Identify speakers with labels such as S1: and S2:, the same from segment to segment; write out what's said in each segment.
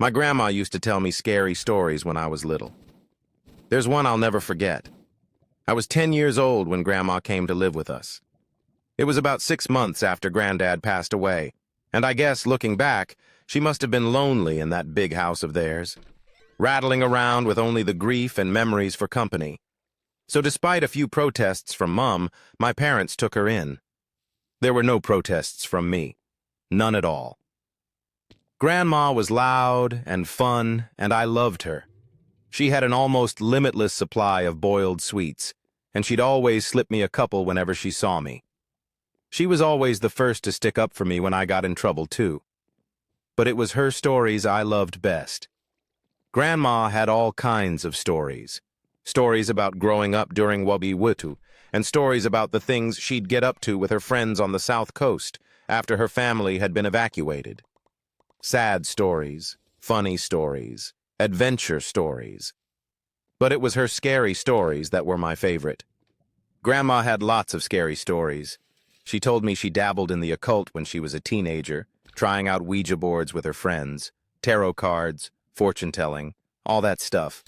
S1: My grandma used to tell me scary stories when I was little. There's one I'll never forget. I was 10 years old when Grandma came to live with us. It was about 6 months after Granddad passed away, and I guess, looking back, she must have been lonely in that big house of theirs, rattling around with only the grief and memories for company. So despite a few protests from Mom, my parents took her in. There were no protests from me. None at all. Grandma was loud and fun, and I loved her. She had an almost limitless supply of boiled sweets, and she'd always slip me a couple whenever she saw me. She was always the first to stick up for me when I got in trouble, too. But it was her stories I loved best. Grandma had all kinds of stories. Stories about growing up during Wabiwutu, and stories about the things she'd get up to with her friends on the South Coast after her family had been evacuated. Sad stories, funny stories, adventure stories. But it was her scary stories that were my favorite. Grandma had lots of scary stories. She told me she dabbled in the occult when she was a teenager, trying out Ouija boards with her friends, tarot cards, fortune-telling, all that stuff.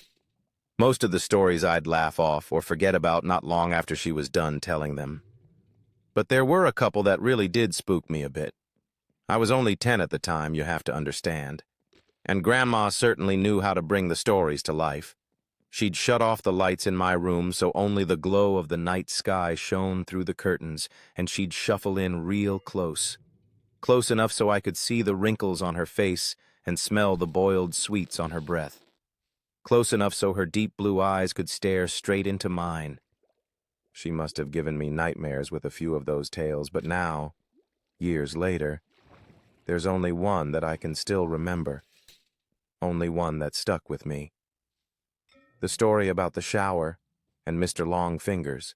S1: Most of the stories I'd laugh off or forget about not long after she was done telling them. But there were a couple that really did spook me a bit. I was only 10 at the time, you have to understand. And Grandma certainly knew how to bring the stories to life. She'd shut off the lights in my room so only the glow of the night sky shone through the curtains, and she'd shuffle in real close. Close enough so I could see the wrinkles on her face and smell the boiled sweets on her breath. Close enough so her deep blue eyes could stare straight into mine. She must have given me nightmares with a few of those tales, but now, years later, there's only one that I can still remember. Only one that stuck with me. The story about the shower and Mr. Longfingers.